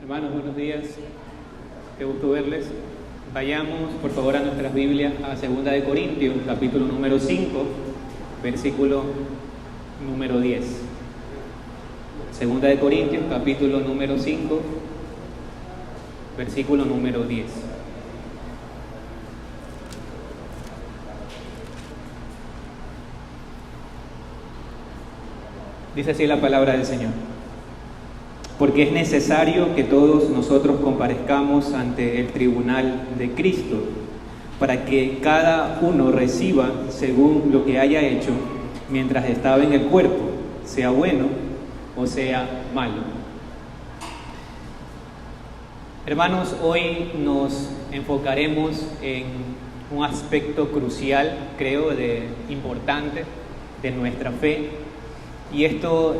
Hermanos, buenos días. Qué gusto verles. Vayamos, por favor, a nuestras Biblias a 2 de Corintios, capítulo número 5, versículo número 10. 2 de Corintios, capítulo número 5, versículo número 10. Dice así la palabra del Señor. Porque es necesario que todos nosotros comparezcamos ante el tribunal de Cristo, para que cada uno reciba según lo que haya hecho mientras estaba en el cuerpo, sea bueno o sea malo. Hermanos, hoy nos enfocaremos en un aspecto crucial, creo, importante de nuestra fe, y esto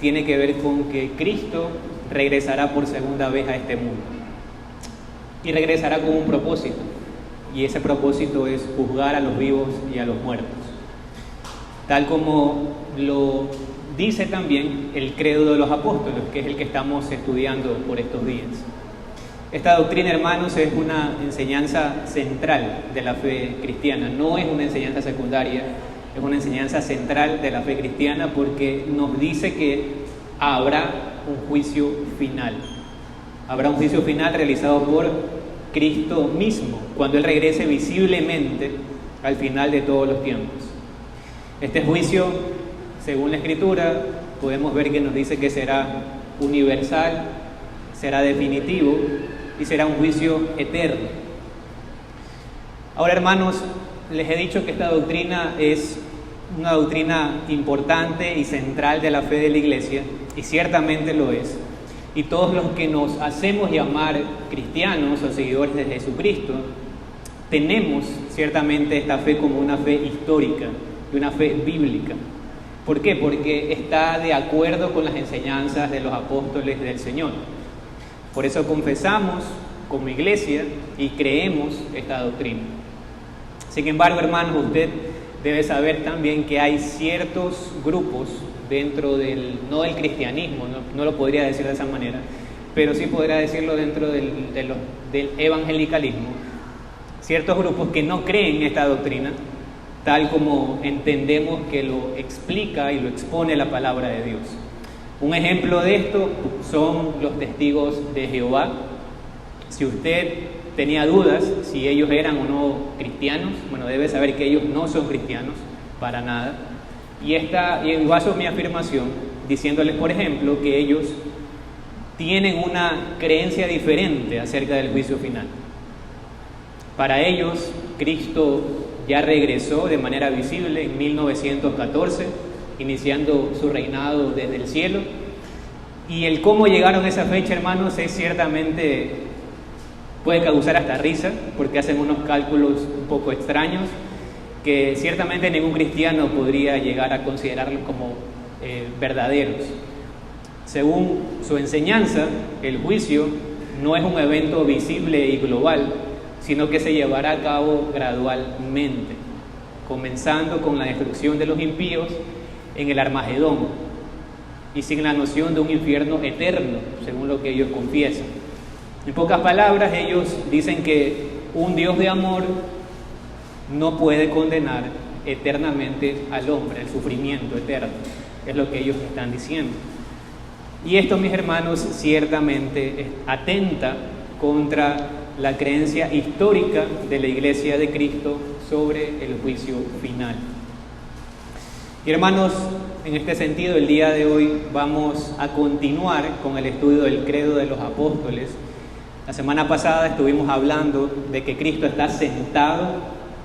tiene que ver con que Cristo regresará por segunda vez a este mundo. Y regresará con un propósito. Y ese propósito es juzgar a los vivos y a los muertos. Tal como lo dice también el credo de los apóstoles, que es el que estamos estudiando por estos días. Esta doctrina, hermanos, es una enseñanza central de la fe cristiana. No es una enseñanza secundaria. Es una enseñanza central de la fe cristiana porque nos dice que habrá un juicio final. Habrá un juicio final realizado por Cristo mismo, cuando Él regrese visiblemente al final de todos los tiempos. Este juicio, según la Escritura, podemos ver que nos dice que será universal, será definitivo y será un juicio eterno. Ahora, hermanos, les he dicho que esta doctrina es una doctrina importante y central de la fe de la Iglesia, y ciertamente lo es. Y todos los que nos hacemos llamar cristianos o seguidores de Jesucristo, tenemos ciertamente esta fe como una fe histórica y una fe bíblica. ¿Por qué? Porque está de acuerdo con las enseñanzas de los apóstoles del Señor. Por eso confesamos como iglesia y creemos esta doctrina. Sin embargo, hermanos, usted debe saber también que hay ciertos grupos dentro no del cristianismo, no lo podría decir de esa manera, pero sí podría decirlo dentro del evangelicalismo, ciertos grupos que no creen esta doctrina, tal como entendemos que lo explica y lo expone la palabra de Dios. Un ejemplo de esto son los testigos de Jehová. Si usted tenía dudas si ellos eran o no cristianos, bueno, debe saber que ellos no son cristianos para nada. Y baso mi afirmación diciéndoles, por ejemplo, que ellos tienen una creencia diferente acerca del juicio final. Para ellos, Cristo ya regresó de manera visible en 1914, iniciando su reinado desde el cielo. Y el cómo llegaron a esa fecha, hermanos, es ciertamente puede causar hasta risa, porque hacen unos cálculos un poco extraños, que ciertamente ningún cristiano podría llegar a considerarlos como verdaderos. Según su enseñanza, el juicio no es un evento visible y global, sino que se llevará a cabo gradualmente, comenzando con la destrucción de los impíos en el Armagedón, y sin la noción de un infierno eterno, según lo que ellos confiesan. En pocas palabras, ellos dicen que un Dios de amor no puede condenar eternamente al hombre, el sufrimiento eterno, es lo que ellos están diciendo. Y esto, mis hermanos, ciertamente atenta contra la creencia histórica de la Iglesia de Cristo sobre el juicio final. Y hermanos, en este sentido, el día de hoy vamos a continuar con el estudio del credo de los apóstoles. La semana pasada estuvimos hablando de que Cristo está sentado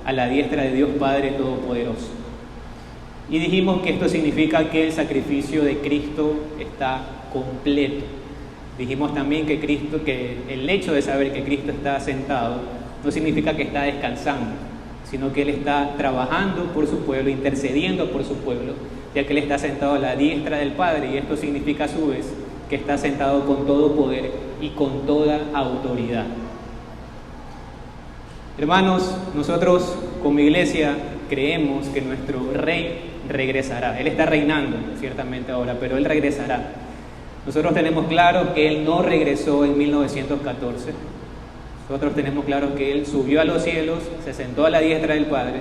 a la diestra de Dios Padre Todopoderoso. Y dijimos que esto significa que el sacrificio de Cristo está completo. Dijimos también que el hecho de saber que Cristo está sentado no significa que está descansando, sino que Él está trabajando por su pueblo, intercediendo por su pueblo, ya que Él está sentado a la diestra del Padre, y esto significa a su vez que está sentado con todo poder y con toda autoridad. Hermanos, nosotros como iglesia creemos que nuestro Rey regresará. Él está reinando ciertamente ahora, pero Él regresará. Nosotros tenemos claro que Él no regresó en 1914. Nosotros tenemos claro que Él subió a los cielos, se sentó a la diestra del Padre.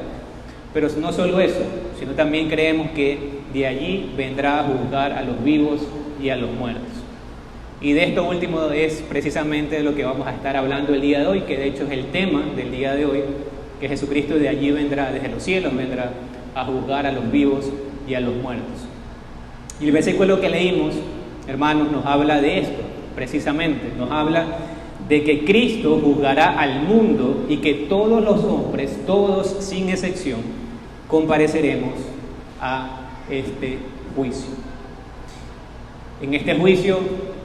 Pero no solo eso, sino también creemos que de allí vendrá a juzgar a los vivos y a los muertos. Y de esto último es precisamente de lo que vamos a estar hablando el día de hoy, que de hecho es el tema del día de hoy, que Jesucristo de allí vendrá, desde los cielos vendrá a juzgar a los vivos y a los muertos. Y el versículo que leímos, hermanos, nos habla de esto, precisamente, nos habla de que Cristo juzgará al mundo y que todos los hombres, todos sin excepción, compareceremos a este juicio. En este juicio,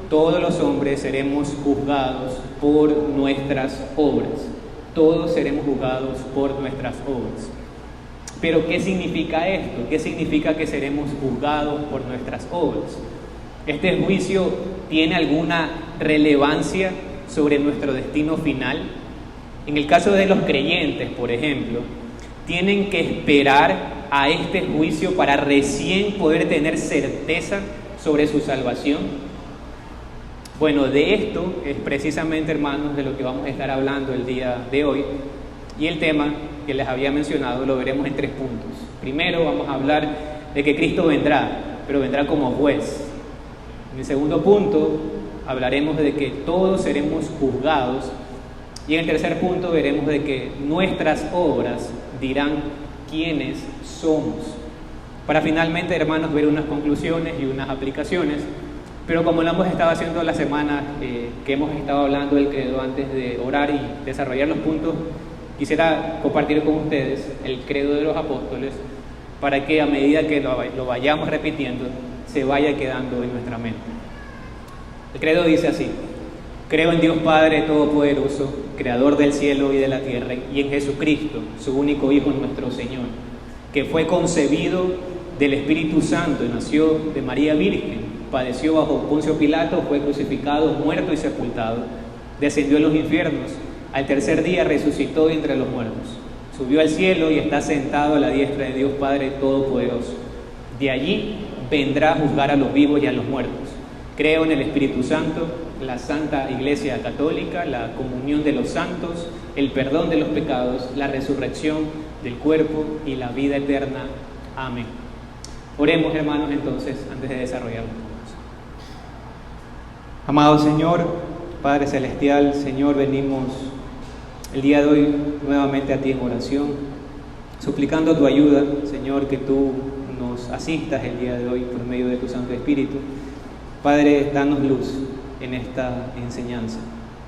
todos los hombres seremos juzgados por nuestras obras. Todos seremos juzgados por nuestras obras. Pero ¿qué significa esto? ¿Qué significa que seremos juzgados por nuestras obras? ¿Este juicio tiene alguna relevancia sobre nuestro destino final? En el caso de los creyentes, por ejemplo, ¿tienen que esperar a este juicio para recién poder tener certeza sobre su salvación? Bueno, de esto es precisamente, hermanos, de lo que vamos a estar hablando el día de hoy. Y el tema que les había mencionado lo veremos en 3 puntos. Primero vamos a hablar de que Cristo vendrá, pero vendrá como juez. En el segundo punto hablaremos de que todos seremos juzgados. Y en el tercer punto veremos de que nuestras obras dirán quiénes somos. Para finalmente, hermanos, ver unas conclusiones y unas aplicaciones. Pero como lo hemos estado haciendo la semana que hemos estado hablando del credo antes de orar y desarrollar los puntos, quisiera compartir con ustedes el credo de los apóstoles para que a medida que lo vayamos repitiendo, se vaya quedando en nuestra mente. El credo dice así: creo en Dios Padre Todopoderoso, Creador del cielo y de la tierra, y en Jesucristo, su único Hijo, nuestro Señor, que fue concebido del Espíritu Santo y nació de María Virgen, padeció bajo Poncio Pilato, fue crucificado, muerto y sepultado, descendió a los infiernos, al tercer día resucitó entre los muertos, subió al cielo y está sentado a la diestra de Dios Padre Todopoderoso. De allí vendrá a juzgar a los vivos y a los muertos. Creo en el Espíritu Santo, la Santa Iglesia Católica, la comunión de los santos, el perdón de los pecados, la resurrección del cuerpo y la vida eterna. Amén. Oremos, hermanos, entonces, antes de desarrollarlo. Amado Señor, Padre Celestial, Señor, venimos el día de hoy nuevamente a ti en oración, suplicando tu ayuda, Señor, que tú nos asistas el día de hoy por medio de tu Santo Espíritu. Padre, danos luz en esta enseñanza,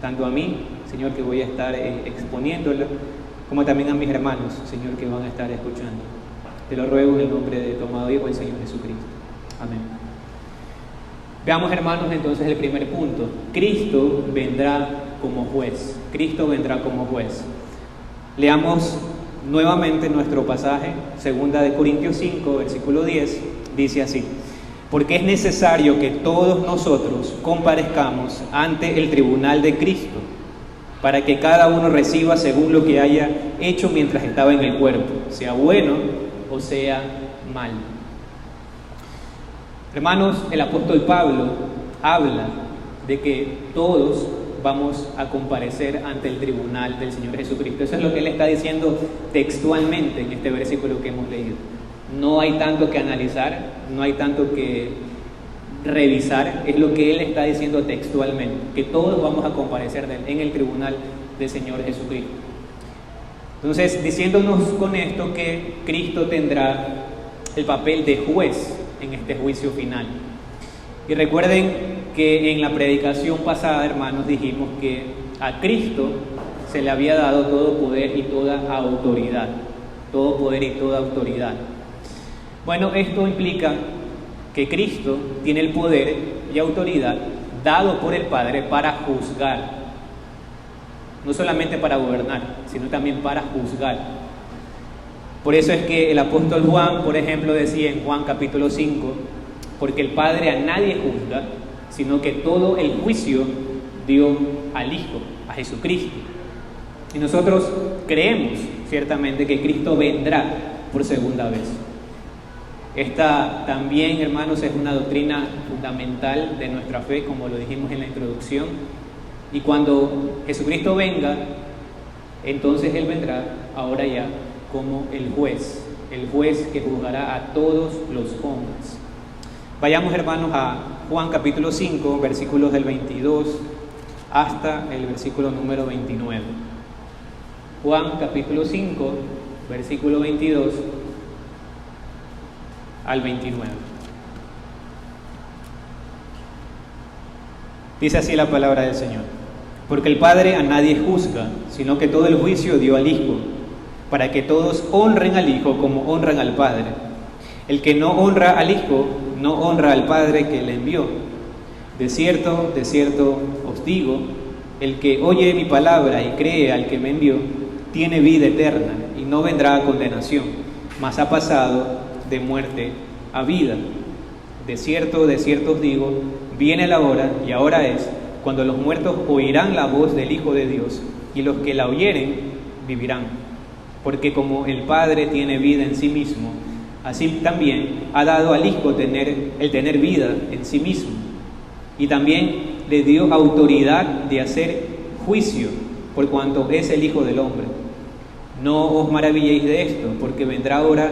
tanto a mí, Señor, que voy a estar exponiéndola, como también a mis hermanos, Señor, que van a estar escuchando. Te lo ruego en el nombre de tu amado Hijo, el Señor Jesucristo. Amén. Veamos, hermanos, entonces el primer punto. Cristo vendrá como juez. Cristo vendrá como juez. Leamos nuevamente nuestro pasaje, 2 Corintios 5, versículo 10, dice así: porque es necesario que todos nosotros comparezcamos ante el tribunal de Cristo, para que cada uno reciba según lo que haya hecho mientras estaba en el cuerpo, sea bueno o sea mal. Hermanos, el apóstol Pablo habla de que todos vamos a comparecer ante el tribunal del Señor Jesucristo. Eso es lo que él está diciendo textualmente en este versículo que hemos leído. No hay tanto que analizar, no hay tanto que revisar, es lo que él está diciendo textualmente, que todos vamos a comparecer en el tribunal del Señor Jesucristo. Entonces, diciéndonos con esto que Cristo tendrá el papel de juez en este juicio final. Y recuerden que en la predicación pasada, hermanos, dijimos que a Cristo se le había dado todo poder y toda autoridad. Todo poder y toda autoridad. Bueno, esto implica que Cristo tiene el poder y autoridad dado por el Padre para juzgar. No solamente para gobernar, sino también para juzgar. Por eso es que el apóstol Juan, por ejemplo, decía en Juan capítulo 5, porque el Padre a nadie juzga, sino que todo el juicio dio al Hijo, a Jesucristo. Y nosotros creemos ciertamente que Cristo vendrá por segunda vez. Esta también, hermanos, es una doctrina fundamental de nuestra fe, como lo dijimos en la introducción. Y cuando Jesucristo venga, entonces Él vendrá ahora ya como el juez que juzgará a todos los hombres. Vayamos, hermanos, a Juan capítulo 5, versículos del 22 hasta el versículo número 29. Juan capítulo 5, versículo 22 al 29. Dice así la palabra del Señor: porque el Padre a nadie juzga, sino que todo el juicio dio al Hijo, para que todos honren al Hijo como honran al Padre. El que no honra al Hijo, no honra al Padre que le envió. De cierto os digo, el que oye mi palabra y cree al que me envió, tiene vida eterna, y no vendrá a condenación, mas ha pasado de muerte a vida. De cierto os digo, viene la hora, y ahora es, cuando los muertos oirán la voz del Hijo de Dios, y los que la oyeren vivirán. Porque como el Padre tiene vida en sí mismo, así también ha dado al Hijo el tener vida en sí mismo. Y también le dio autoridad de hacer juicio, por cuanto es el Hijo del Hombre. No os maravilléis de esto, porque vendrá hora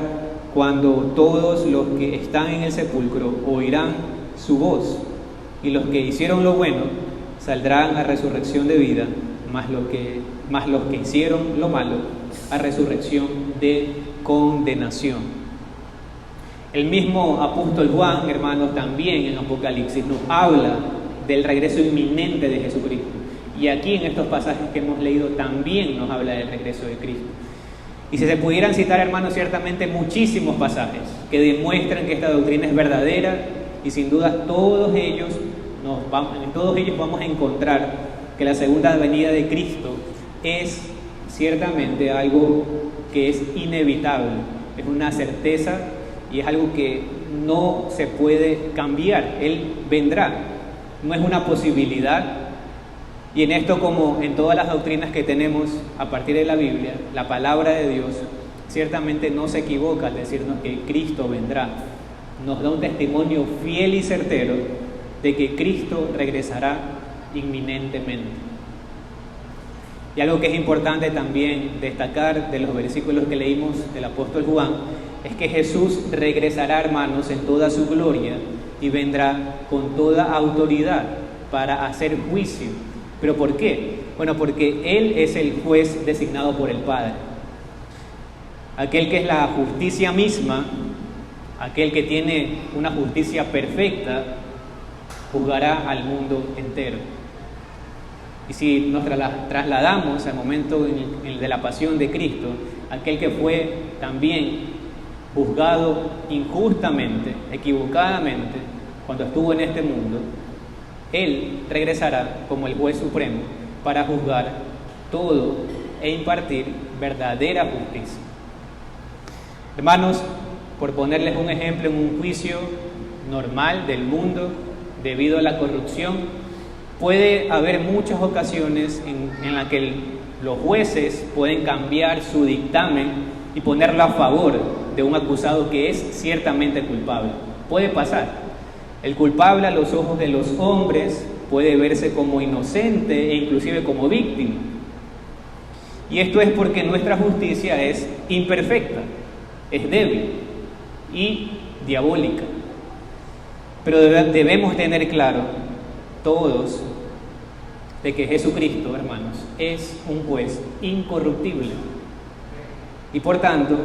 cuando todos los que están en el sepulcro oirán su voz, y los que hicieron lo bueno saldrán a resurrección de vida, mas los que hicieron lo malo a resurrección de condenación. El mismo apóstol Juan, hermanos, también en Apocalipsis nos habla del regreso inminente de Jesucristo. Y aquí en estos pasajes que hemos leído también nos habla del regreso de Cristo. Y si se pudieran citar, hermanos, ciertamente muchísimos pasajes que demuestran que esta doctrina es verdadera, y sin duda en todos ellos vamos a encontrar que la segunda venida de Cristo es ciertamente algo que es inevitable, es una certeza y es algo que no se puede cambiar. Él vendrá, no es una posibilidad. Y en esto, como en todas las doctrinas que tenemos a partir de la Biblia, la palabra de Dios ciertamente no se equivoca al decirnos que Cristo vendrá. Nos da un testimonio fiel y certero de que Cristo regresará inminentemente. Y algo que es importante también destacar de los versículos que leímos del apóstol Juan es que Jesús regresará, hermanos, en toda su gloria y vendrá con toda autoridad para hacer juicio. ¿Pero por qué? Bueno, porque Él es el juez designado por el Padre. Aquel que es la justicia misma, aquel que tiene una justicia perfecta, juzgará al mundo entero. Y si nos trasladamos al momento de la pasión de Cristo, aquel que fue también juzgado injustamente, equivocadamente, cuando estuvo en este mundo, Él regresará como el juez supremo para juzgar todo e impartir verdadera justicia. Hermanos, por ponerles un ejemplo, en un juicio normal del mundo, debido a la corrupción, puede haber muchas ocasiones en las que los jueces pueden cambiar su dictamen y ponerlo a favor de un acusado que es ciertamente culpable. Puede pasar. El culpable a los ojos de los hombres puede verse como inocente e inclusive como víctima. Y esto es porque nuestra justicia es imperfecta, es débil y diabólica. Pero debemos tener claro todos de que Jesucristo, hermanos, es un juez incorruptible. Y por tanto,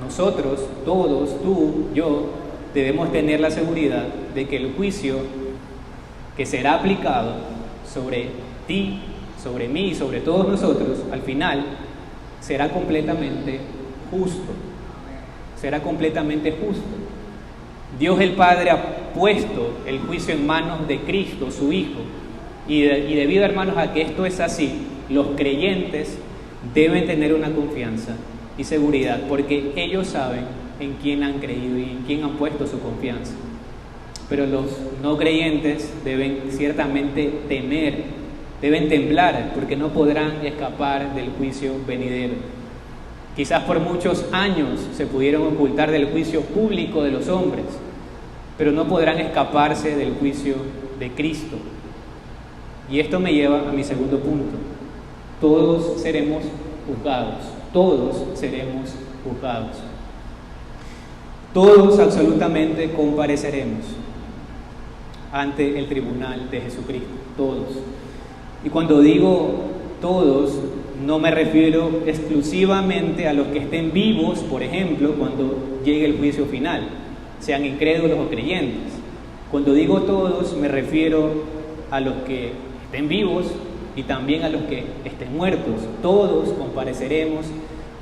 nosotros, todos, tú, yo, debemos tener la seguridad de que el juicio que será aplicado sobre ti, sobre mí y sobre todos nosotros, al final, será completamente justo. Será completamente justo. Dios el Padre ha puesto el juicio en manos de Cristo, su Hijo. Y debido, hermanos, a que esto es así, los creyentes deben tener una confianza y seguridad, porque ellos saben en quién han creído y en quién han puesto su confianza. Pero los no creyentes deben ciertamente temer, deben temblar, porque no podrán escapar del juicio venidero. Quizás por muchos años se pudieron ocultar del juicio público de los hombres, pero no podrán escaparse del juicio de Cristo. Y esto me lleva a mi segundo punto. Todos seremos juzgados. Todos seremos juzgados. Todos absolutamente compareceremos ante el tribunal de Jesucristo. Todos. Y cuando digo todos, no me refiero exclusivamente a los que estén vivos, por ejemplo, cuando llegue el juicio final, sean incrédulos o creyentes. Cuando digo todos, me refiero a los que estén vivos y también a los que estén muertos. Todos compareceremos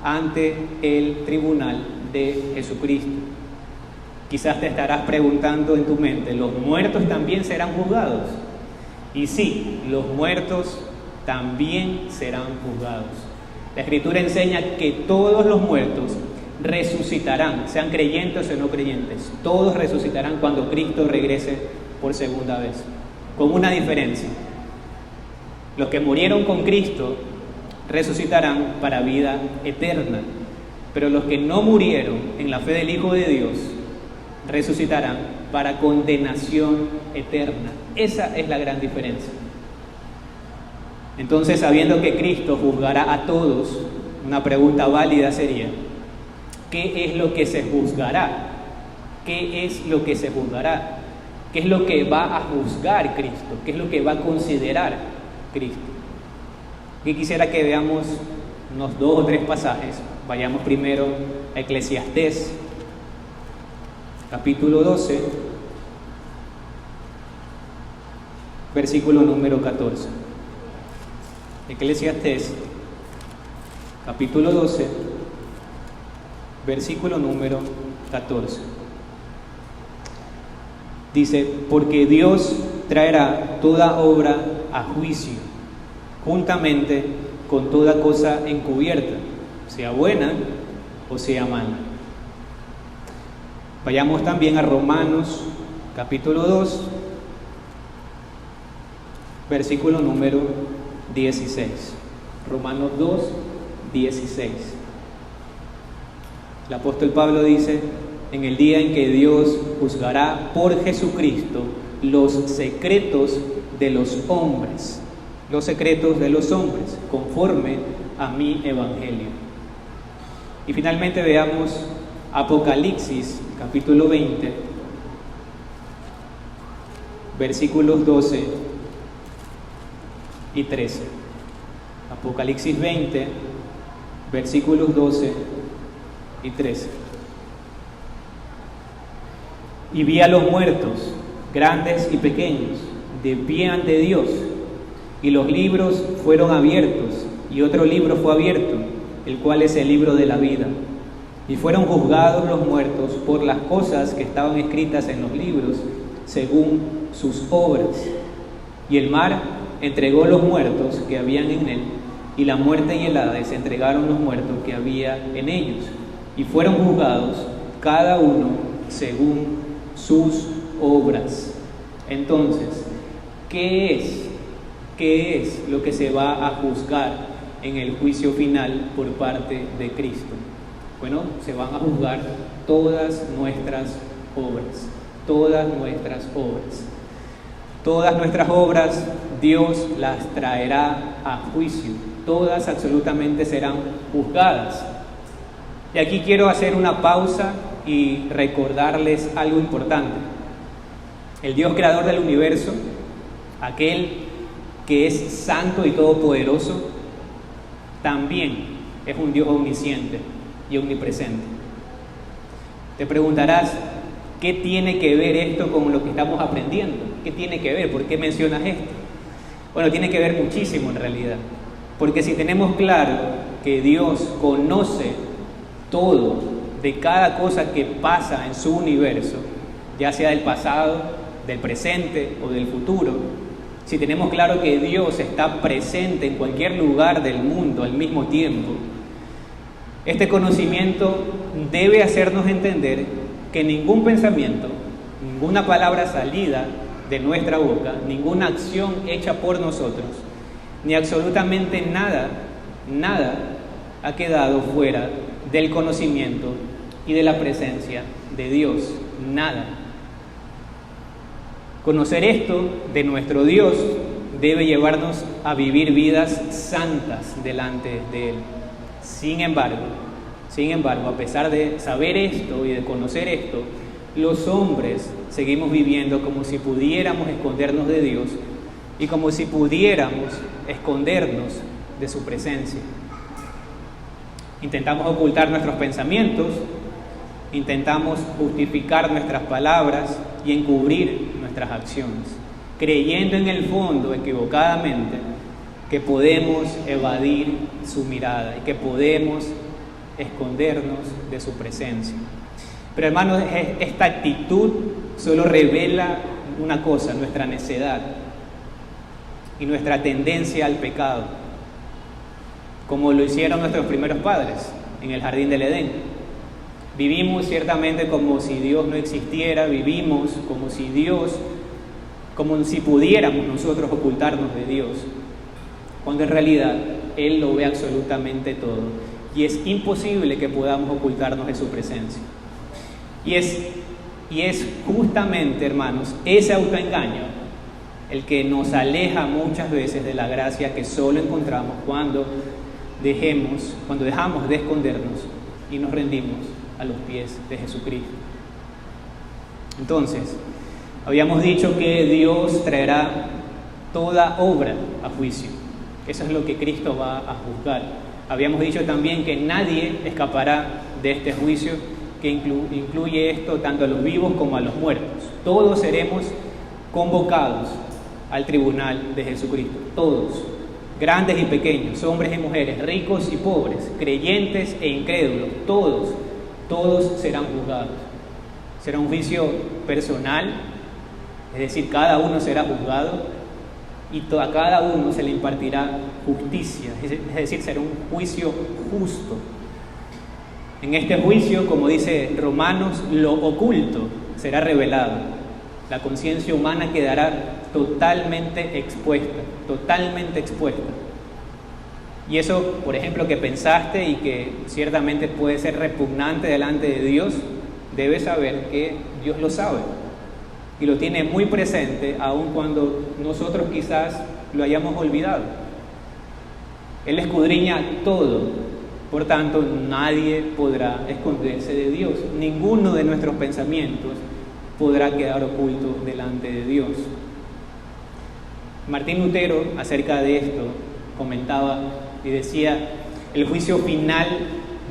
ante el tribunal de Jesucristo. Quizás te estarás preguntando en tu mente, ¿los muertos también serán juzgados? Y sí, los muertos también serán juzgados. La Escritura enseña que todos los muertos resucitarán, sean creyentes o no creyentes. Todos resucitarán cuando Cristo regrese por segunda vez, con una diferencia. Los que murieron con Cristo resucitarán para vida eterna, pero los que no murieron en la fe del Hijo de Dios resucitarán para condenación eterna. Esa es la gran diferencia. Entonces, sabiendo que Cristo juzgará a todos, una pregunta válida sería: ¿qué es lo que se juzgará? ¿Qué es lo que se juzgará? ¿Qué es lo que va a juzgar Cristo? ¿Qué es lo que va a considerar Cristo? Y quisiera que veamos unos 2 o 3 pasajes. Vayamos primero a Eclesiastés, capítulo 12, versículo número 14. Eclesiastés, capítulo 12, versículo número 14. Dice: porque Dios traerá toda obra a juicio, juntamente con toda cosa encubierta, sea buena o sea mala. Vayamos también a Romanos, capítulo 2, versículo número 16. Romanos 2, 16. El apóstol Pablo dice: en el día en que Dios juzgará por Jesucristo los secretos de los hombres, conforme a mi evangelio. Y finalmente veamos Apocalipsis, capítulo 20, versículos 12 y 13. Apocalipsis 20, versículos 12 y 13. Y vi a los muertos, grandes y pequeños, de pie ante Dios, y los libros fueron abiertos, y otro libro fue abierto, el cual es el libro de la vida. Y fueron juzgados los muertos por las cosas que estaban escritas en los libros, según sus obras. Y el mar entregó los muertos que habían en él, y la muerte y el Hades entregaron los muertos que había en ellos, y fueron juzgados cada uno según sus obras. Entonces, ¿qué es lo que se va a juzgar en el juicio final por parte de Cristo? Bueno, se van a juzgar todas nuestras obras, todas nuestras obras. Todas nuestras obras Dios las traerá a juicio, todas absolutamente serán juzgadas. Y aquí quiero hacer una pausa y recordarles algo importante. El Dios creador del universo, aquel que es santo y todopoderoso, también es un Dios omnisciente y omnipresente. Te preguntarás, ¿qué tiene que ver esto con lo que estamos aprendiendo? ¿Qué tiene que ver? ¿Por qué mencionas esto? Bueno, tiene que ver muchísimo en realidad. Porque si tenemos claro que Dios conoce todo de cada cosa que pasa en su universo, ya sea del pasado, del presente o del futuro, si tenemos claro que Dios está presente en cualquier lugar del mundo al mismo tiempo, este conocimiento debe hacernos entender que ningún pensamiento, ninguna palabra salida de nuestra boca, ninguna acción hecha por nosotros, ni absolutamente nada ha quedado fuera del conocimiento y de la presencia de Dios. Nada. Conocer esto de nuestro Dios debe llevarnos a vivir vidas santas delante de Él. Sin embargo, a pesar de saber esto y de conocer esto, los hombres seguimos viviendo como si pudiéramos escondernos de Dios y como si pudiéramos escondernos de su presencia. Intentamos ocultar nuestros pensamientos, intentamos justificar nuestras palabras y encubrir nuestras acciones, creyendo en el fondo, equivocadamente, que podemos evadir su mirada y que podemos escondernos de su presencia. Pero hermanos, esta actitud solo revela una cosa: nuestra necedad y nuestra tendencia al pecado, como lo hicieron nuestros primeros padres en el jardín del Edén. Vivimos ciertamente como si Dios no existiera, vivimos como si pudiéramos nosotros ocultarnos de Dios, cuando en realidad Él lo ve absolutamente todo y es imposible que podamos ocultarnos de su presencia. Y es justamente, hermanos, ese autoengaño el que nos aleja muchas veces de la gracia que solo encontramos cuando dejamos de escondernos y nos rendimos a los pies de Jesucristo. Entonces, habíamos dicho que Dios traerá toda obra a juicio. Eso es lo que Cristo va a juzgar. Habíamos dicho también que nadie escapará de este juicio, que incluye esto tanto a los vivos como a los muertos. Todos seremos convocados al tribunal de Jesucristo. Todos, grandes y pequeños, hombres y mujeres, ricos y pobres, creyentes e incrédulos, todos serán juzgados. Será un juicio personal, es decir, cada uno será juzgado y a cada uno se le impartirá justicia, es decir, será un juicio justo. En este juicio, como dice Romanos, lo oculto será revelado. La conciencia humana quedará totalmente expuesta. Y eso, por ejemplo, que pensaste y que ciertamente puede ser repugnante delante de Dios, debes saber que Dios lo sabe y lo tiene muy presente, aun cuando nosotros quizás lo hayamos olvidado. Él escudriña todo. Por tanto, nadie podrá esconderse de Dios. Ninguno de nuestros pensamientos podrá quedar oculto delante de Dios. Martín Lutero, acerca de esto, comentaba y decía: el juicio final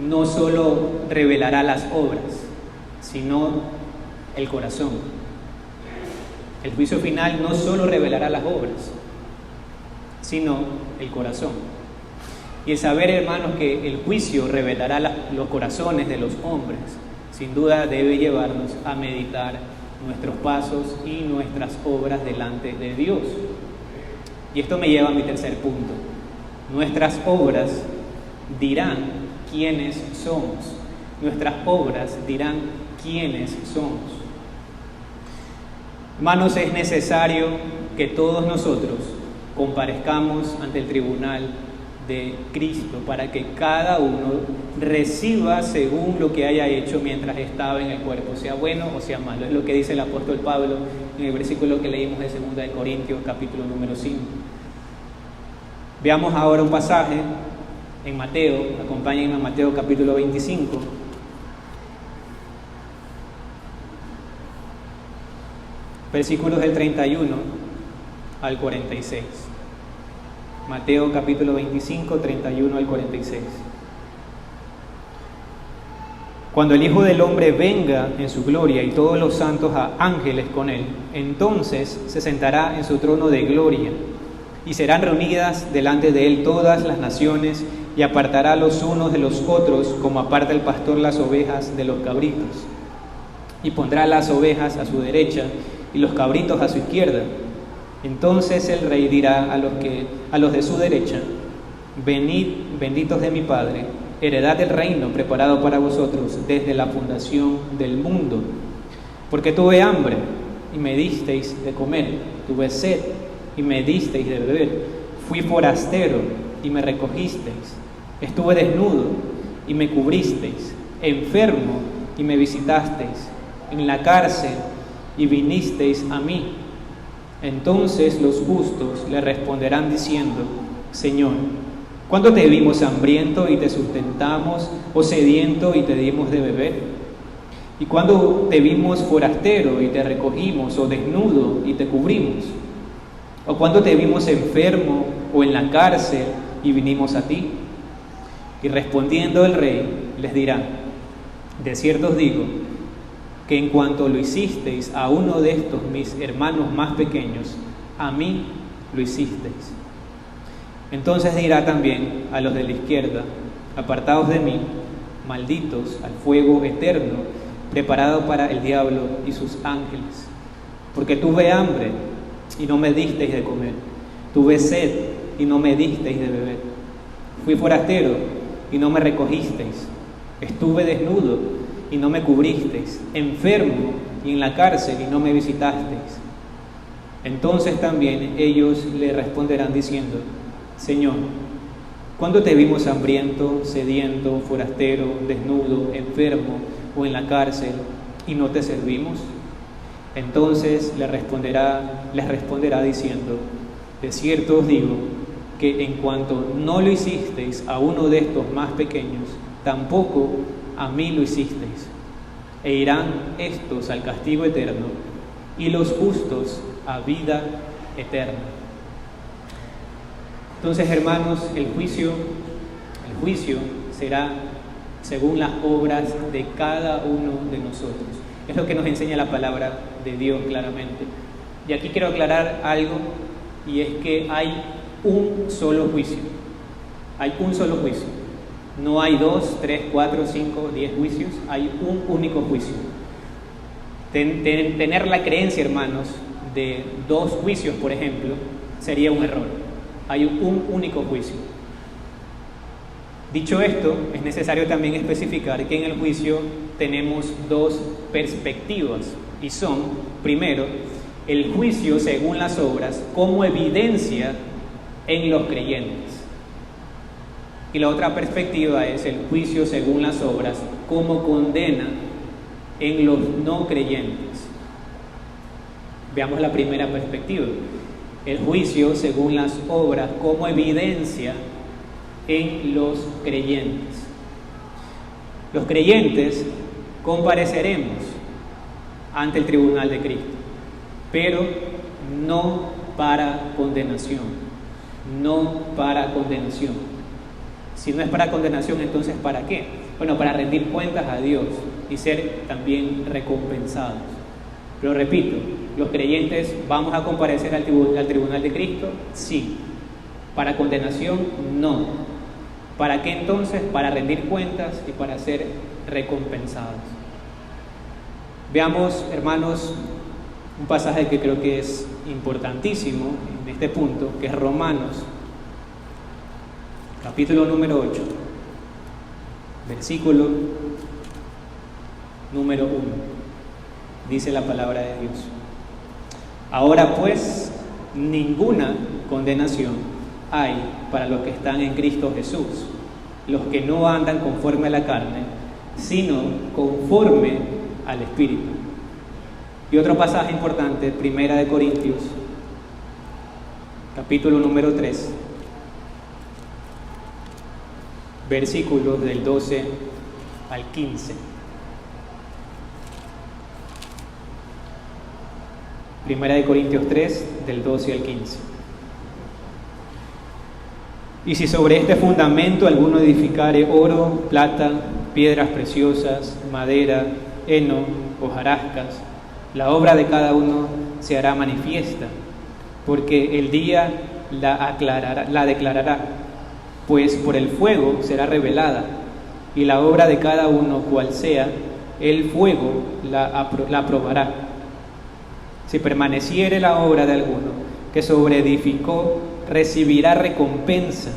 no solo revelará las obras, sino el corazón. El juicio final no solo revelará las obras, sino el corazón. Y el saber, hermanos, que el juicio revelará los corazones de los hombres, sin duda debe llevarnos a meditar nuestros pasos y nuestras obras delante de Dios. Y esto me lleva a mi tercer punto. Nuestras obras dirán quiénes somos. Nuestras obras dirán quiénes somos. Hermanos, es necesario que todos nosotros comparezcamos ante el tribunal de Cristo para que cada uno reciba según lo que haya hecho mientras estaba en el cuerpo, sea bueno o sea malo. Es lo que dice el apóstol Pablo en el versículo que leímos de 2 de Corintios, capítulo número 5. Veamos ahora un pasaje en Mateo. Acompáñenme a Mateo capítulo 25. Versículos del 31 al 46. Mateo capítulo 25, 31 al 46. Cuando el Hijo del Hombre venga en su gloria y todos los santos ángeles con él, entonces se sentará en su trono de gloria y serán reunidas delante de él todas las naciones y apartará los unos de los otros como aparta el pastor las ovejas de los cabritos. Y pondrá las ovejas a su derecha y los cabritos a su izquierda. Entonces el rey dirá a los de su derecha: venid, benditos de mi Padre, heredad del reino preparado para vosotros desde la fundación del mundo. Porque tuve hambre y me disteis de comer, tuve sed y me disteis de beber, fui forastero y me recogisteis, estuve desnudo y me cubristeis, enfermo y me visitasteis, en la cárcel y vinisteis a mí. Entonces los justos le responderán diciendo: Señor, ¿cuándo te vimos hambriento y te sustentamos, o sediento y te dimos de beber? ¿Y cuándo te vimos forastero y te recogimos, o desnudo y te cubrimos? ¿O cuándo te vimos enfermo o en la cárcel y vinimos a ti? Y respondiendo el rey les dirá: de cierto os digo, que en cuanto lo hicisteis a uno de estos mis hermanos más pequeños, a mí lo hicisteis. Entonces dirá también a los de la izquierda: apartaos de mí, malditos, al fuego eterno, preparado para el diablo y sus ángeles. Porque tuve hambre y no me disteis de comer, tuve sed y no me disteis de beber, fui forastero y no me recogisteis, estuve desnudo y no me cubristeis, enfermo y en la cárcel y no me visitasteis. Entonces también ellos le responderán diciendo: Señor, ¿cuándo te vimos hambriento, sediento, forastero, desnudo, enfermo o en la cárcel y no te servimos? Entonces les responderá diciendo: de cierto os digo, que en cuanto no lo hicisteis a uno de estos más pequeños, tampoco a mí lo hicisteis. E irán estos al castigo eterno, y los justos a vida eterna. Entonces, hermanos, el juicio será según las obras de cada uno de nosotros. Es lo que nos enseña la palabra de Dios claramente. Y aquí quiero aclarar algo, y es que hay un solo juicio. Hay un solo juicio. No hay 2, 3, 4, 5, 10 juicios. Hay un único juicio. Tener la creencia, hermanos, de 2 juicios, por ejemplo, sería un error. Hay un único juicio. Dicho esto, es necesario también especificar que en el juicio tenemos 2 perspectivas, y son, primero, el juicio según las obras como evidencia en los creyentes. Y la otra perspectiva es el juicio según las obras como condena en los no creyentes. Veamos la primera perspectiva. El juicio según las obras como evidencia en los creyentes. Los creyentes compareceremos ante el tribunal de Cristo, pero no para condenación. No para condenación. Si no es para condenación, entonces ¿para qué? Bueno, para rendir cuentas a Dios y ser también recompensados. Pero repito, ¿los creyentes vamos a comparecer al tribunal de Cristo? Sí. ¿Para condenación? No. ¿Para qué entonces? Para rendir cuentas y para ser recompensados. Veamos, hermanos, un pasaje que creo que es importantísimo en este punto, que es Romanos, capítulo número 8, versículo número 1. Dice la palabra de Dios: ahora pues, ninguna condenación hay para los que están en Cristo Jesús, los que no andan conforme a la carne, sino conforme al Espíritu. Y otro pasaje importante, Primera de Corintios, capítulo número 3, versículos del 12 al 15. Primera de Corintios 3, del 12 al 15. Y si sobre este fundamento alguno edificare oro, plata, piedras preciosas, madera, heno, hojarascas, la obra de cada uno se hará manifiesta, porque el día la declarará, pues por el fuego será revelada, y la obra de cada uno, cual sea, el fuego la aprobará. Si permaneciere la obra de alguno que sobreedificó, recibirá recompensa.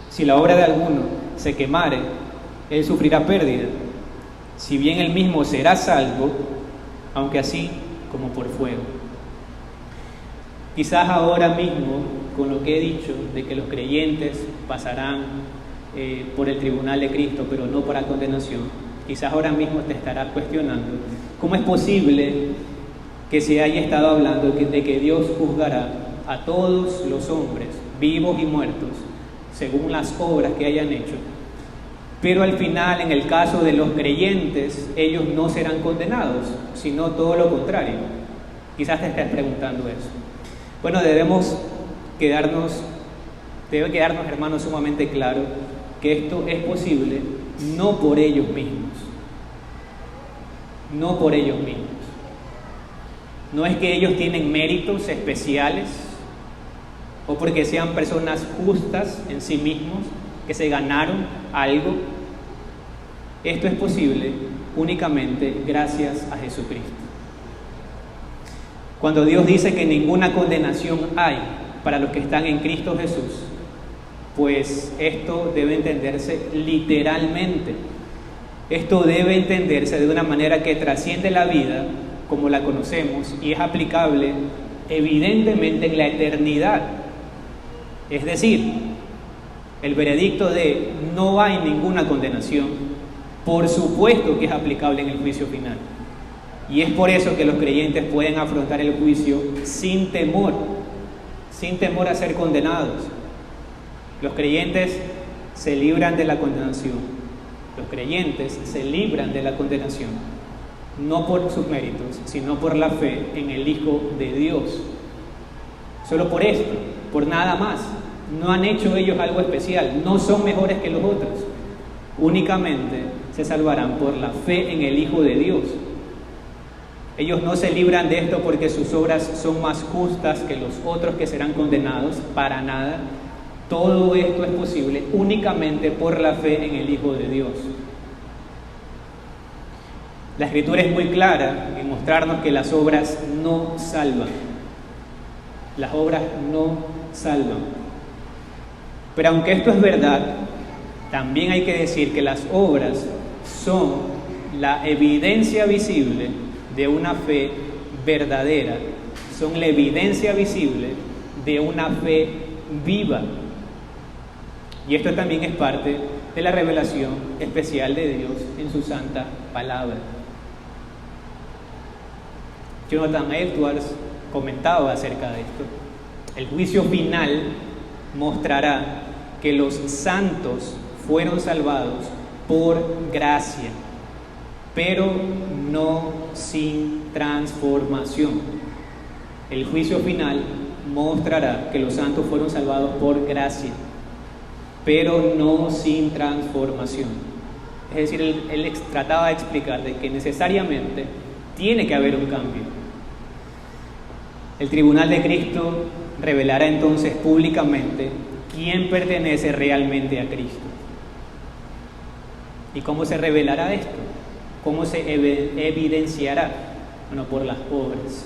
Si la obra de alguno se quemare, él sufrirá pérdida, si bien él mismo será salvo, aunque así como por fuego. Quizás ahora mismo, con lo que he dicho de que los creyentes pasarán por el tribunal de Cristo, pero no para condenación, quizás ahora mismo te estarás cuestionando, ¿cómo es posible que se haya estado hablando de que Dios juzgará a todos los hombres, vivos y muertos, según las obras que hayan hecho? Pero al final, en el caso de los creyentes, ellos no serán condenados, sino todo lo contrario. Quizás te estés preguntando eso. Bueno, debe quedarnos, hermanos, sumamente claro que esto es posible no por ellos mismos. No por ellos mismos. No es que ellos tienen méritos especiales o porque sean personas justas en sí mismos, que se ganaron algo. Esto es posible únicamente gracias a Jesucristo. Cuando Dios dice que ninguna condenación hay para los que están en Cristo Jesús, pues esto debe entenderse literalmente. Esto debe entenderse de una manera que trasciende la vida como la conocemos y es aplicable evidentemente en la eternidad. Es decir, el veredicto de no hay ninguna condenación, por supuesto que es aplicable en el juicio final. Y es por eso que los creyentes pueden afrontar el juicio sin temor a ser condenados. Los creyentes se libran de la condenación. Los creyentes se libran de la condenación, no por sus méritos, sino por la fe en el Hijo de Dios. Solo por esto, por nada más. No han hecho ellos algo especial, no son mejores que los otros. Únicamente se salvarán por la fe en el Hijo de Dios. Ellos no se libran de esto porque sus obras son más justas que los otros que serán condenados, para nada. Todo esto es posible únicamente por la fe en el Hijo de Dios. La Escritura es muy clara en mostrarnos que las obras no salvan. Las obras no salvan. Pero aunque esto es verdad, también hay que decir que las obras son la evidencia visible de una fe verdadera, son la evidencia visible de una fe viva. Y esto también es parte de la revelación especial de Dios en su santa palabra. Jonathan Edwards comentaba acerca de esto. El juicio final mostrará que los santos fueron salvados por gracia, pero no sin transformación. El juicio final mostrará que los santos fueron salvados por gracia, pero no sin transformación. Es decir, él trataba de explicar de que necesariamente tiene que haber un cambio. El tribunal de Cristo revelará entonces públicamente quién pertenece realmente a Cristo. ¿Y cómo se revelará esto? ¿Cómo se evidenciará? Bueno, por las obras.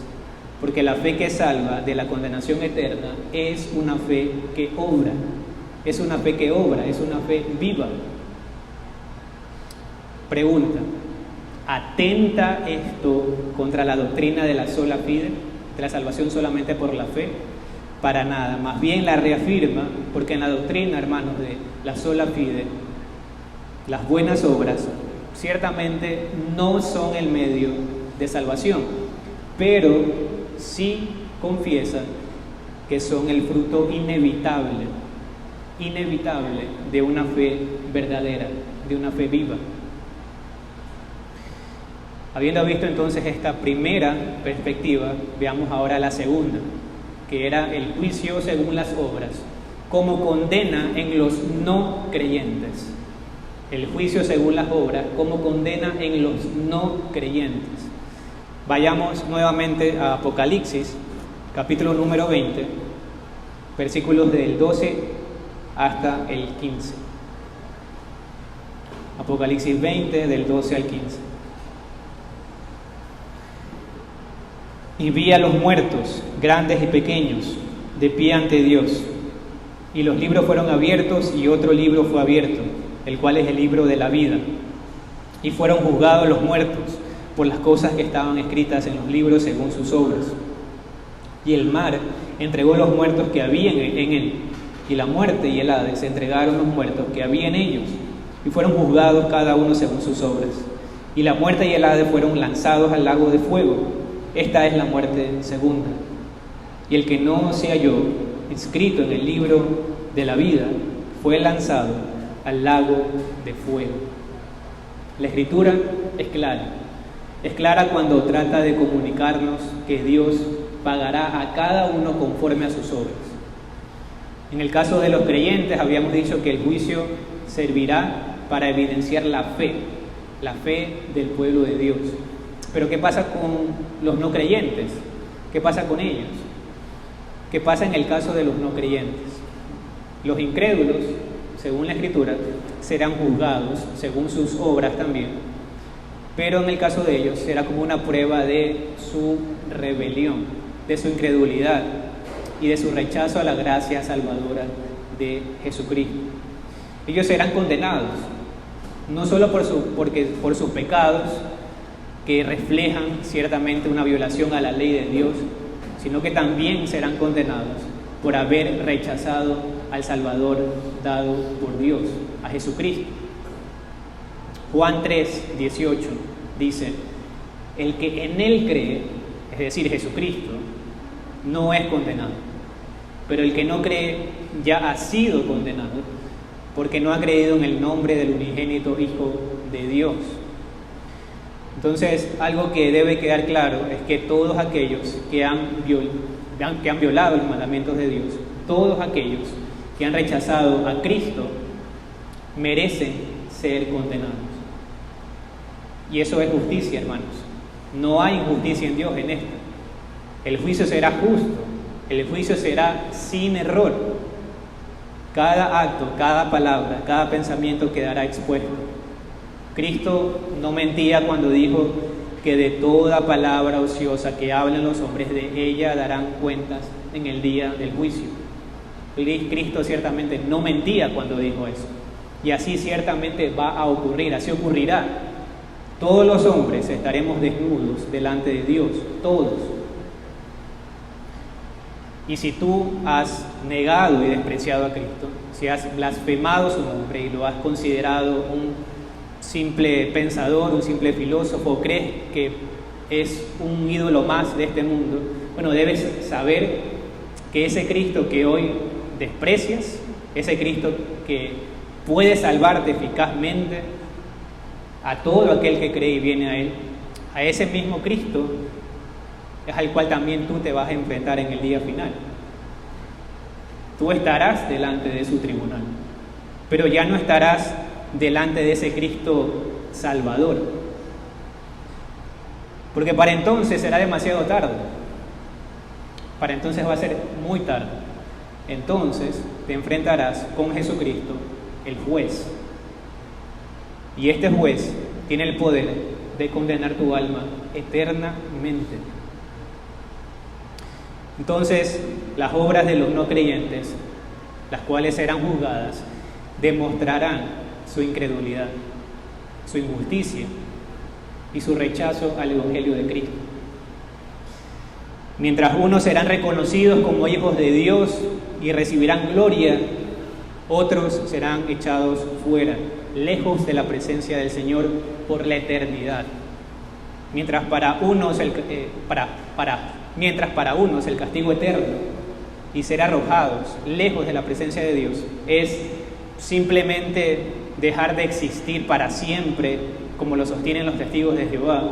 Porque la fe que salva de la condenación eterna es una fe que obra. Es una fe que obra, es una fe viva. Pregunta: ¿atenta esto contra la doctrina de la sola fide, de la salvación solamente por la fe? Para nada, más bien la reafirma, porque en la doctrina, hermanos, de la sola fide, las buenas obras ciertamente no son el medio de salvación, pero sí confiesa que son el fruto inevitable de una fe verdadera, de una fe viva. Habiendo visto entonces esta primera perspectiva, veamos ahora la segunda, que era el juicio según las obras, como condena en los no creyentes. El juicio según las obras, como condena en los no creyentes. Vayamos nuevamente a Apocalipsis, capítulo número 20, versículos del 12 hasta el 15. Apocalipsis 20, del 12 al 15. Y vi a los muertos, grandes y pequeños, de pie ante Dios. Y los libros fueron abiertos, y otro libro fue abierto, el cual es el libro de la vida. Y fueron juzgados los muertos por las cosas que estaban escritas en los libros según sus obras. Y el mar entregó los muertos que había en él, y la muerte y el Hades entregaron los muertos que había en ellos, y fueron juzgados cada uno según sus obras. Y la muerte y el Hades fueron lanzados al lago de fuego. Esta es la muerte segunda. Y el que no se halló inscrito en el libro de la vida fue lanzado al lago de fuego. La Escritura es clara. Es clara cuando trata de comunicarnos que Dios pagará a cada uno conforme a sus obras. En el caso de los creyentes habíamos dicho que el juicio servirá para evidenciar la fe del pueblo de Dios. Pero ¿qué pasa con los no creyentes? ¿Qué pasa con ellos? ¿Qué pasa en el caso de los no creyentes? Los incrédulos, según la Escritura, serán juzgados según sus obras también, pero en el caso de ellos será como una prueba de su rebelión, de su incredulidad y de su rechazo a la gracia salvadora de Jesucristo. Ellos serán condenados, no solo por sus pecados, que reflejan ciertamente una violación a la ley de Dios, sino que también serán condenados por haber rechazado al Salvador dado por Dios, a Jesucristo. Juan 3:18 dice: el que en Él cree, es decir, Jesucristo, no es condenado, pero el que no cree ya ha sido condenado, porque no ha creído en el nombre del unigénito Hijo de Dios. Entonces, algo que debe quedar claro es que todos aquellos que han violado los mandamientos de Dios, todos aquellos que han rechazado a Cristo, merecen ser condenados. Y eso es justicia, hermanos. No hay injusticia en Dios en esto. El juicio será justo, el juicio será sin error. Cada acto, cada palabra, cada pensamiento quedará expuesto. Cristo no mentía cuando dijo que de toda palabra ociosa que hablen los hombres, de ella darán cuentas en el día del juicio. Cristo ciertamente no mentía cuando dijo eso. Y así ciertamente va a ocurrir, así ocurrirá. Todos los hombres estaremos desnudos delante de Dios, todos. Y si tú has negado y despreciado a Cristo, si has blasfemado su nombre y lo has considerado un simple pensador, un simple filósofo, o crees que es un ídolo más de este mundo, bueno, debes saber que ese Cristo que hoy desprecias, ese Cristo que puede salvarte eficazmente a todo aquel que cree y viene a Él, a ese mismo Cristo es al cual también tú te vas a enfrentar en el día final. Tú estarás delante de su tribunal, pero ya no estarás delante de ese Cristo Salvador, porque para entonces será demasiado tarde, para entonces va a ser muy tarde. Entonces te enfrentarás con Jesucristo, el juez, y este juez tiene el poder de condenar tu alma eternamente. Entonces, las obras de los no creyentes, las cuales serán juzgadas, demostrarán su incredulidad, su injusticia y su rechazo al Evangelio de Cristo. Mientras unos serán reconocidos como hijos de Dios y recibirán gloria, otros serán echados fuera, lejos de la presencia del Señor por la eternidad. Mientras para unos el castigo eterno y ser arrojados lejos de la presencia de Dios es simplemente dejar de existir para siempre, como lo sostienen los testigos de Jehová.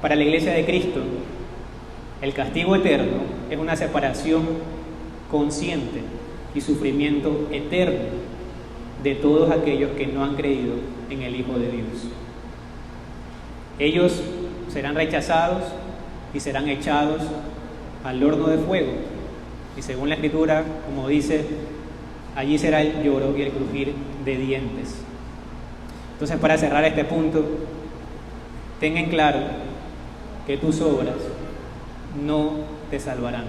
Para la Iglesia de Cristo, el castigo eterno es una separación consciente y sufrimiento eterno de todos aquellos que no han creído en el Hijo de Dios. Ellos serán rechazados y serán echados al horno de fuego. Y según la Escritura, como dice, allí será el lloro y el crujir de dientes. Entonces, para cerrar este punto, tengan claro que tus obras no te salvarán,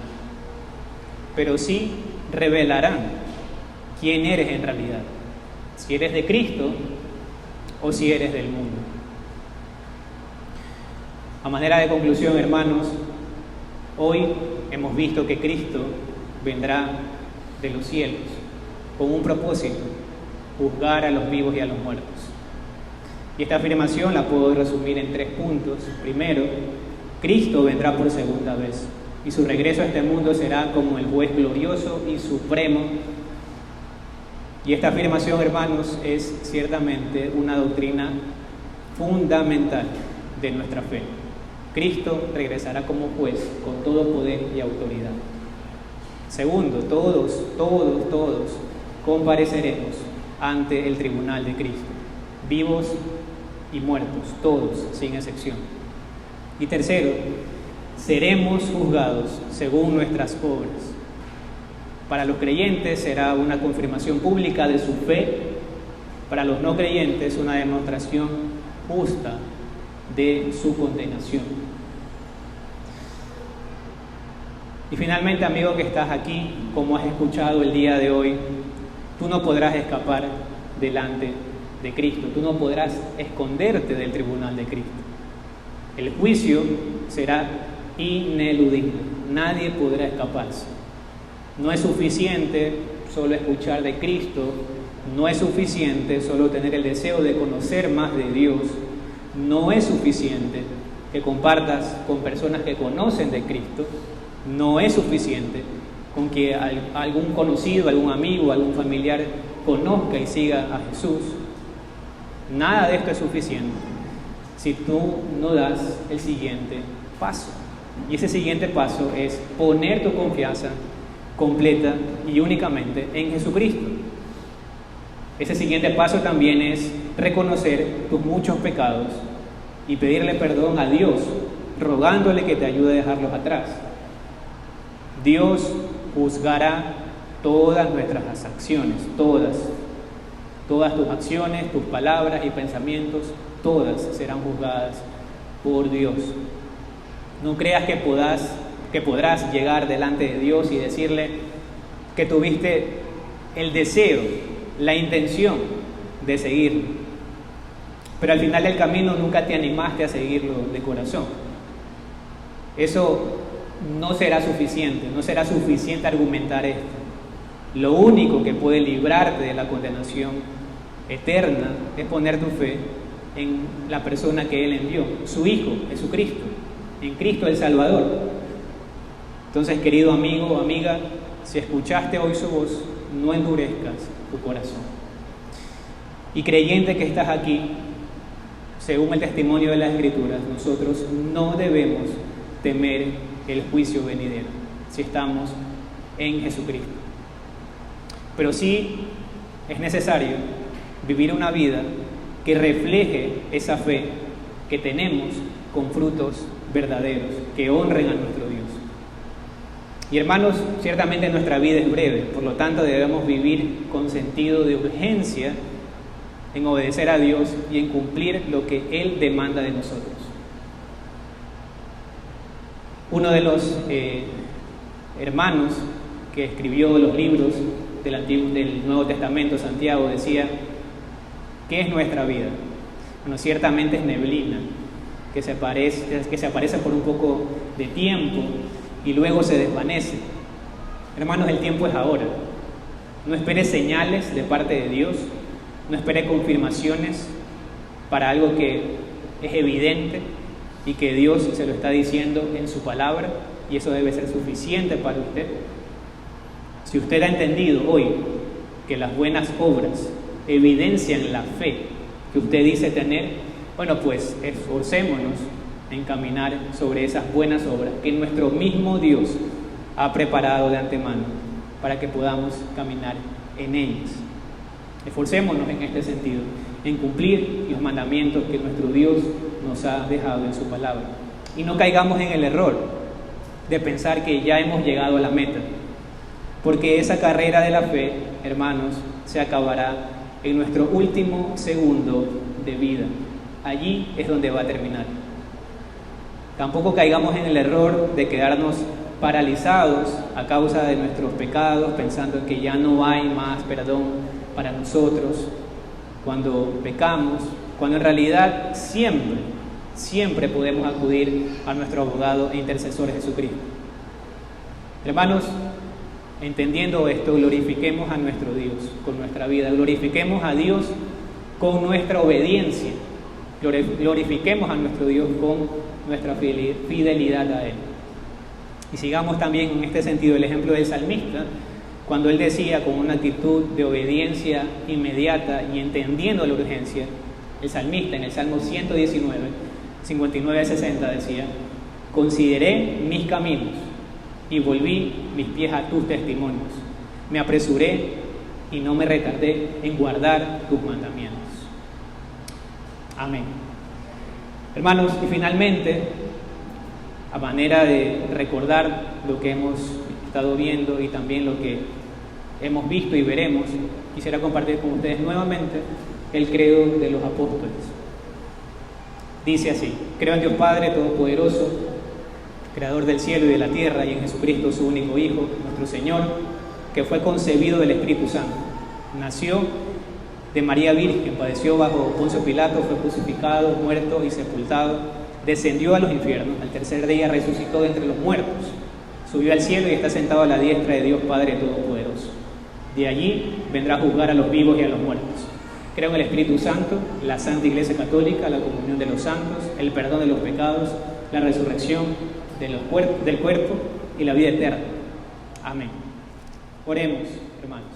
pero sí revelarán quién eres en realidad, si eres de Cristo o si eres del mundo. A manera de conclusión, hermanos, hoy hemos visto que Cristo vendrá de los cielos con un propósito: juzgar a los vivos y a los muertos. Y esta afirmación la puedo resumir en 3 puntos. Primero, Cristo vendrá por segunda vez, y su regreso a este mundo será como el juez glorioso y supremo. Y esta afirmación, hermanos, es ciertamente una doctrina fundamental de nuestra fe. Cristo regresará como juez con todo poder y autoridad. Segundo, todos compareceremos ante el tribunal de Cristo, vivos y muertos, todos, sin excepción. Y tercero, seremos juzgados según nuestras obras. Para los creyentes será una confirmación pública de su fe, para los no creyentes una demostración justa de su condenación. Y finalmente, amigo que estás aquí, como has escuchado el día de hoy, tú no podrás escapar delante de Cristo, tú no podrás esconderte del tribunal de Cristo. El juicio será ineludible, nadie podrá escaparse. No es suficiente solo escuchar de Cristo, no es suficiente solo tener el deseo de conocer más de Dios, no es suficiente que compartas con personas que conocen de Cristo, no es suficiente con que algún conocido, algún amigo, algún familiar conozca y siga a Jesús. Nada de esto es suficiente si tú no das el siguiente paso. Y ese siguiente paso es poner tu confianza completa y únicamente en Jesucristo. Ese siguiente paso también es reconocer tus muchos pecados y pedirle perdón a Dios, rogándole que te ayude a dejarlos atrás. Dios juzgará todas nuestras acciones, todas tus acciones, tus palabras y pensamientos, todas serán juzgadas por Dios. No creas que podrás llegar delante de Dios y decirle que tuviste el deseo, la intención de seguirlo, pero al final del camino nunca te animaste a seguirlo de corazón. Eso no será suficiente argumentar esto. Lo único que puede librarte de la condenación eterna es poner tu fe en la persona que Él envió, su Hijo, Jesucristo, en Cristo el Salvador. Entonces, querido amigo o amiga, si escuchaste hoy su voz, no endurezcas tu corazón. Y creyente que estás aquí, según el testimonio de las Escrituras, nosotros no debemos temer el juicio venidero si estamos en Jesucristo. Pero sí es necesario vivir una vida que refleje esa fe que tenemos con frutos verdaderos, que honren a nuestro Dios. Y hermanos, ciertamente nuestra vida es breve, por lo tanto debemos vivir con sentido de urgencia en obedecer a Dios y en cumplir lo que Él demanda de nosotros. Uno de los hermanos que escribió los libros del Nuevo Testamento, Santiago, decía: ¿qué es nuestra vida? Bueno, ciertamente es neblina, que se aparece por un poco de tiempo y luego se desvanece. Hermanos, el tiempo es ahora. No espere señales de parte de Dios, no espere confirmaciones para algo que es evidente y que Dios se lo está diciendo en su palabra, y eso debe ser suficiente para usted. Si usted ha entendido hoy que las buenas obras evidencian la fe que usted dice tener, bueno, pues esforcémonos en caminar sobre esas buenas obras que nuestro mismo Dios ha preparado de antemano para que podamos caminar en ellas. Esforcémonos en este sentido, en cumplir los mandamientos que nuestro Dios nos ha dejado en su palabra. Y no caigamos en el error de pensar que ya hemos llegado a la meta, porque esa carrera de la fe, hermanos, se acabará en nuestro último segundo de vida. Allí es donde va a terminar. Tampoco caigamos en el error de quedarnos paralizados a causa de nuestros pecados, pensando que ya no hay más perdón para nosotros cuando pecamos, cuando en realidad siempre podemos acudir a nuestro abogado e intercesor Jesucristo. Hermanos, Entendiendo esto, glorifiquemos a nuestro Dios con nuestra vida, glorifiquemos a Dios con nuestra obediencia, glorifiquemos a nuestro Dios con nuestra fidelidad a Él. Y sigamos también en este sentido el ejemplo del salmista, cuando él decía con una actitud de obediencia inmediata y entendiendo la urgencia, el salmista en el Salmo 119, 59 a 60 decía: consideré mis caminos y volví mis pies a tus testimonios. Me apresuré y no me retardé en guardar tus mandamientos. Amén. Hermanos, y finalmente, a manera de recordar lo que hemos estado viendo y también lo que hemos visto y veremos, quisiera compartir con ustedes nuevamente el credo de los apóstoles. Dice así: creo en Dios Padre Todopoderoso, Creador del cielo y de la tierra, y en Jesucristo, su único Hijo, nuestro Señor, que fue concebido del Espíritu Santo. Nació de María Virgen, padeció bajo Poncio Pilato, fue crucificado, muerto y sepultado, descendió a los infiernos, al tercer día resucitó de entre los muertos, subió al cielo y está sentado a la diestra de Dios Padre Todopoderoso. De allí vendrá a juzgar a los vivos y a los muertos. Creo en el Espíritu Santo, la Santa Iglesia Católica, la comunión de los santos, el perdón de los pecados, la resurrección del cuerpo y la vida eterna. Amén. Oremos, hermanos.